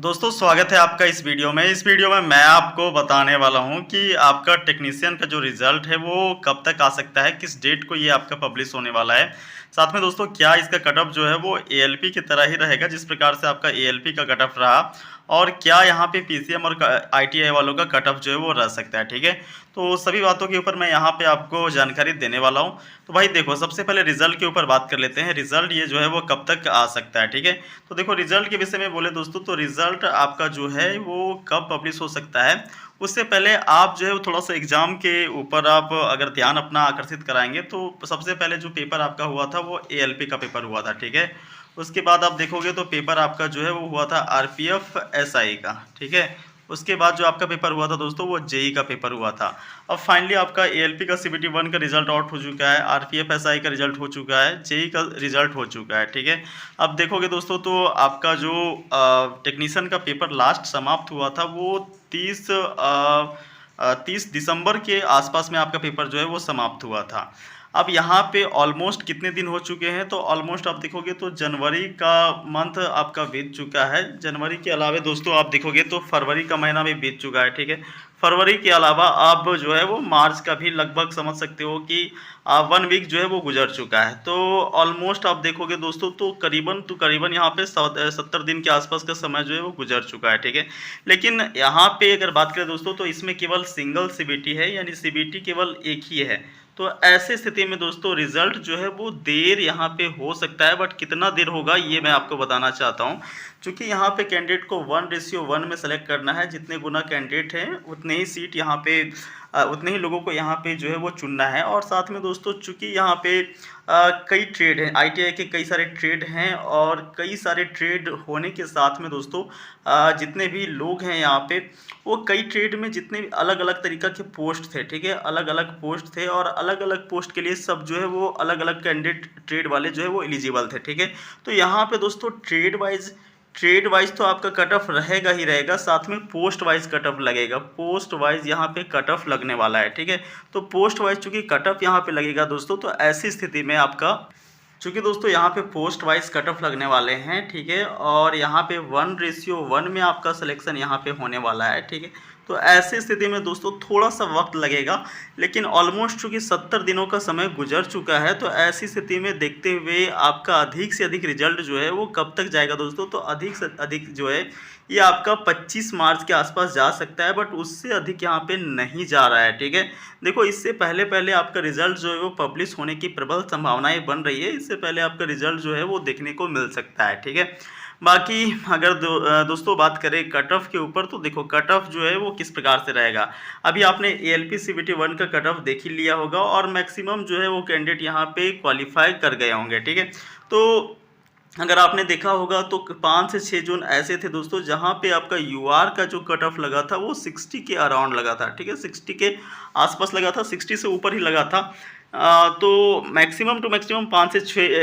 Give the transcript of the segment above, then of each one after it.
दोस्तों स्वागत है आपका इस वीडियो में। इस वीडियो में मैं आपको बताने वाला हूं कि आपका टेक्नीशियन का जो रिज़ल्ट है वो कब तक आ सकता है, किस डेट को ये आपका पब्लिश होने वाला है। साथ में दोस्तों क्या इसका कट ऑफ जो है वो एएलपी की तरह ही रहेगा जिस प्रकार से आपका एएलपी का कट ऑफ रहा, और क्या यहाँ पे पीसीएम और आईटीआई वालों का कट ऑफ जो है वो रह सकता है। ठीक है, तो सभी बातों के ऊपर मैं यहाँ पे आपको जानकारी देने वाला हूँ। तो भाई देखो, सबसे पहले रिजल्ट के ऊपर बात कर लेते हैं। रिजल्ट ये जो है वो कब तक आ सकता है। ठीक है, तो देखो रिजल्ट के विषय में बोले दोस्तों, तो रिजल्ट आपका जो है वो कब पब्लिश हो सकता है, उससे पहले आप जो है वो थोड़ा सा एग्जाम के ऊपर आप अगर ध्यान अपना आकर्षित कराएंगे तो सबसे पहले जो पेपर आपका हुआ था वो एएलपी का पेपर हुआ था। ठीक है, उसके बाद आप देखोगे तो पेपर आपका जो है वो हुआ था आरपीएफ एसआई का। ठीक है, उसके बाद जो आपका पेपर हुआ था दोस्तों वो जेई का पेपर हुआ था। अब फाइनली आपका एएलपी का सीबीटी 1 का रिजल्ट आउट हो चुका है, आरपीएफ एसआई का रिजल्ट हो चुका है, जेई का रिजल्ट हो चुका है। ठीक है, अब देखोगे दोस्तों तो आपका जो टेक्नीशियन का पेपर लास्ट समाप्त हुआ था वो 30 दिसंबर के आसपास में आपका पेपर जो है वो समाप्त हुआ था। अब यहाँ पे ऑलमोस्ट कितने दिन हो चुके हैं, तो ऑलमोस्ट आप देखोगे तो जनवरी का मंथ आपका बीत चुका है। जनवरी के अलावा दोस्तों आप देखोगे तो फरवरी का महीना भी बीत चुका है। ठीक है, फरवरी के अलावा आप जो है वो मार्च का भी लगभग समझ सकते हो कि 1 वीक जो है वो गुजर चुका है। तो ऑलमोस्ट आप देखोगे दोस्तों तो करीबन यहाँ पे 70 दिन के आसपास का समय जो है वो गुजर चुका है। ठीक है, लेकिन यहाँ पे अगर बात करें दोस्तों तो इसमें केवल सिंगल सीबीटी है, यानी सीबीटी केवल एक ही है। तो ऐसे स्थिति में दोस्तों रिजल्ट जो है वो देर यहाँ पे हो सकता है, बट कितना देर होगा ये मैं आपको बताना चाहता हूँ। क्योंकि यहाँ पे कैंडिडेट को 1:1 में सेलेक्ट करना है, जितने गुना कैंडिडेट हैं उतने ही सीट यहाँ पे उतने ही लोगों को यहाँ पे जो है वो चुनना है। और साथ में दोस्तों चूँकि यहाँ पे कई ट्रेड हैं, आईटीआई के कई सारे ट्रेड हैं, और कई सारे ट्रेड होने के साथ में दोस्तों जितने भी लोग हैं यहाँ पे वो कई ट्रेड में जितने भी अलग अलग तरीक़ा के पोस्ट थे। ठीक है, अलग अलग पोस्ट थे, और अलग अलग पोस्ट के लिए सब जो है वो अलग अलग कैंडिडेट ट्रेड वाले जो है वो एलिजिबल थे। ठीक है, तो यहाँ पे दोस्तों ट्रेड वाइज तो आपका कट ऑफ रहेगा ही रहेगा, साथ में पोस्ट वाइज कट ऑफ लगेगा। पोस्ट वाइज यहाँ पे कट ऑफ लगने वाला है। ठीक है, तो पोस्ट वाइज चूँकि कट ऑफ यहाँ पे लगेगा दोस्तों, तो ऐसी स्थिति में आपका चूँकि दोस्तों यहाँ पे पोस्ट वाइज कट ऑफ लगने वाले हैं। ठीक है, और यहाँ पे 1:1 में आपका सिलेक्शन यहाँ पे होने वाला है। ठीक है, तो ऐसी स्थिति में दोस्तों थोड़ा सा वक्त लगेगा, लेकिन ऑलमोस्ट चूँकि 70 दिनों का समय गुजर चुका है, तो ऐसी स्थिति में देखते हुए आपका अधिक से अधिक रिजल्ट जो है वो कब तक जाएगा दोस्तों, तो अधिक से अधिक जो है ये आपका 25 मार्च के आसपास जा सकता है, बट उससे अधिक यहाँ पे नहीं जा रहा है। ठीक है, देखो इससे पहले पहले आपका रिजल्ट जो है वो पब्लिश होने की प्रबल संभावनाएं बन रही है। इससे पहले आपका रिजल्ट जो है वो देखने को मिल सकता है। ठीक है, बाकी अगर दोस्तों बात करें कट ऑफ के ऊपर, तो देखो कट ऑफ जो है वो किस प्रकार से रहेगा। अभी आपने एएलपी सीबीटी 1 का कट ऑफ देख ही लिया होगा, और मैक्सिमम जो है वो कैंडिडेट यहाँ पे क्वालिफाई कर गए होंगे। ठीक है, तो अगर आपने देखा होगा तो 5 से 6 जोन ऐसे थे दोस्तों जहाँ पे आपका यूआर का जो कट ऑफ लगा था वो 60 के अराउंड लगा था। ठीक है, 60 के आसपास लगा था, 60 से ऊपर ही लगा था। तो मैक्सिमम टू मैक्सिमम 5 से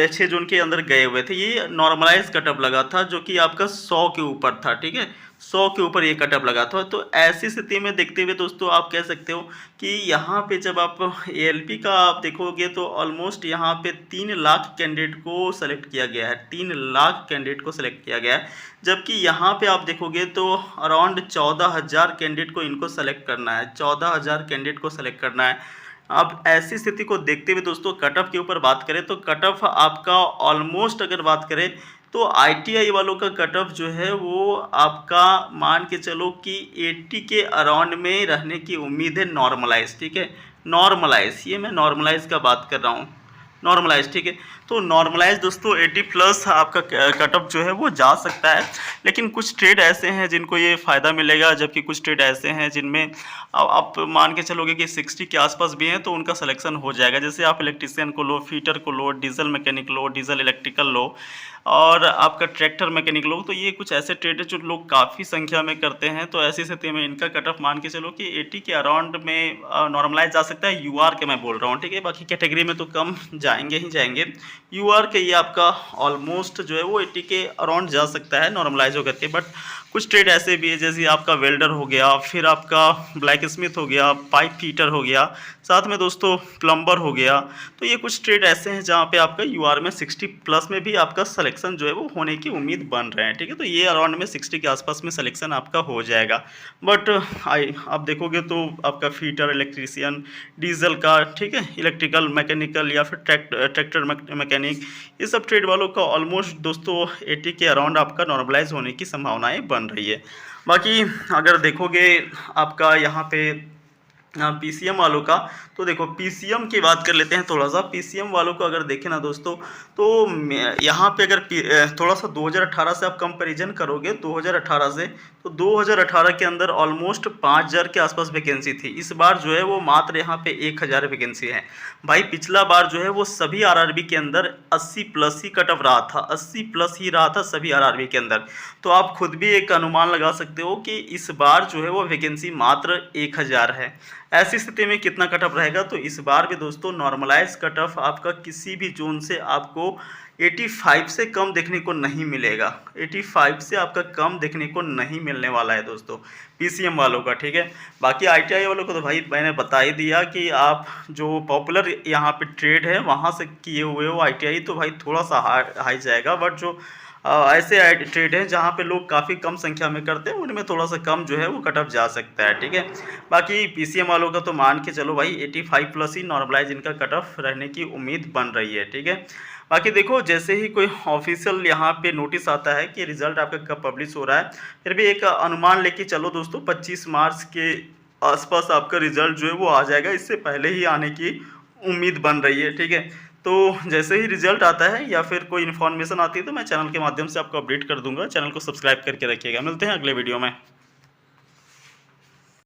6 जोन के अंदर गए हुए थे। ये नॉर्मलाइज कटअप लगा था जो कि आपका 100 के ऊपर था। ठीक है, 100 के ऊपर ये कटअप लगा था। तो ऐसी स्थिति में देखते हुए दोस्तों आप कह सकते हो कि यहाँ पे जब आप एएलपी का आप देखोगे तो ऑलमोस्ट यहाँ पे 3 लाख कैंडिडेट को सेलेक्ट किया गया है, 3 लाख कैंडिडेट को सेलेक्ट किया गया है। जबकि यहाँ पे आप देखोगे तो अराउंड 14,000 कैंडिडेट को इनको सेलेक्ट करना है, 14,000 कैंडिडेट को सेलेक्ट करना है। अब ऐसी स्थिति को देखते हुए दोस्तों कट ऑफ के ऊपर बात करें तो कट ऑफ आपका ऑलमोस्ट अगर बात करें तो आईटीआई वालों का कट ऑफ जो है वो आपका मान के चलो कि 80 के अराउंड में रहने की उम्मीद है नॉर्मलाइज। ठीक है, नॉर्मलाइज, ये मैं नॉर्मलाइज का बात कर रहा हूँ, नॉर्मलाइज। ठीक है, तो नॉर्मलाइज दोस्तों 80 प्लस आपका कट ऑफ जो है वो जा सकता है। लेकिन कुछ ट्रेड ऐसे हैं जिनको ये फ़ायदा मिलेगा, जबकि कुछ ट्रेड ऐसे हैं जिनमें आप मान के चलोगे कि 60 के आसपास भी हैं तो उनका सिलेक्शन हो जाएगा। जैसे आप इलेक्ट्रीशियन को लो, फीटर को लो, डीजल मैकेनिक लो, डीजल इलेक्ट्रिकल लो, और आपका ट्रैक्टर मैकेनिक लो। तो ये कुछ ऐसे ट्रेड है जो लोग काफ़ी संख्या में करते हैं। तो ऐसी स्थिति में इनका कट ऑफ मान के चलो कि 80 के अराउंड में नॉर्मलाइज जा सकता है। यूआर के मैं बोल रहा हूँ। ठीक है, बाकी कैटेगरी में तो कम जाएंगे ही जाएंगे। यूआर के ये आपका ऑलमोस्ट जो है वो 80 के अराउंड जा सकता है नॉर्मलाइज होकर के। बट कुछ ट्रेड ऐसे भी है जैसे आपका वेल्डर हो गया, फिर आपका ब्लैक स्मिथ हो गया, पाइप फिटर हो गया, साथ में दोस्तों प्लम्बर हो गया। तो ये कुछ ट्रेड ऐसे हैं जहाँ पे आपका यूआर में 60 प्लस में भी आपका सिलेक्शन जो है वो होने की उम्मीद बन रहे हैं, ठीक है। तो ये अराउंड में 60 के आसपास में सिलेक्शन आपका हो जाएगा। बट आप देखोगे तो आपका फीटर, इलेक्ट्रीशियन, डीजल का, ठीक है, इलेक्ट्रिकल, मैकेनिकल या फिर ट्रैक्टर मैकेनिक, ये सब ट्रेड वालों का ऑलमोस्ट दोस्तों 80 के अराउंड आपका नॉर्मलाइज होने की संभावनाएं बन रही है। बाकी अगर देखोगे आपका यहाँ पे पीसीएम वालों का, तो देखो पीसीएम की बात कर लेते हैं थोड़ा सा। पीसीएम वालों को अगर देखें ना दोस्तों, तो यहाँ पे अगर थोड़ा सा 2018 से आप कंपैरिजन करोगे 2018 से, तो 2018 के अंदर ऑलमोस्ट 5000 के आसपास वैकेंसी थी। इस बार जो है वो मात्र यहाँ पे 1000 वैकेंसी है। भाई पिछला बार जो है वो सभी आरआरबी के अंदर 80 प्लस ही कट ऑफ रहा था, 80 प्लस ही रहा था सभी आरआरबी के अंदर। तो आप खुद भी एक अनुमान लगा सकते हो कि इस बार जो है वो वैकेंसी मात्र 1000 है। ऐसी स्थिति में कितना कट ऑफ रहेगा, तो इस बार भी दोस्तों नॉर्मलाइज कट ऑफ आपका किसी भी जोन से आपको 85 से कम देखने को नहीं मिलेगा। 85 से आपका कम देखने को नहीं मिलने वाला है दोस्तों पीसीएम वालों का, ठीक है। बाकी आईटीआई वालों को तो भाई मैंने बता ही दिया कि आप जो पॉपुलर यहाँ पे ट्रेड है वहाँ से किए हुए हो आईटीआई, तो भाई थोड़ा सा हाई जाएगा। बट जो ऐसे ट्रेड हैं जहाँ पे लोग काफ़ी कम संख्या में करते हैं, उनमें थोड़ा सा कम जो है वो कट ऑफ जा सकता है, ठीक है। बाकी पीसीएम वालों का तो मान के चलो भाई 85 प्लस ही नॉर्मलाइज इनका कट ऑफ रहने की उम्मीद बन रही है, ठीक है। बाकी देखो जैसे ही कोई ऑफिशियल यहाँ पे नोटिस आता है कि रिजल्ट आपका कब पब्लिश हो रहा है, फिर भी एक अनुमान लेके चलो दोस्तों 25 मार्च के आसपास आपका रिजल्ट जो है वो आ जाएगा। इससे पहले ही आने की उम्मीद बन रही है, ठीक है। तो जैसे ही रिजल्ट आता है या फिर कोई इन्फॉर्मेशन आती है तो मैं चैनल के माध्यम से आपको अपडेट कर दूंगा। चैनल को सब्सक्राइब करके रखिएगा। मिलते हैं अगले वीडियो में।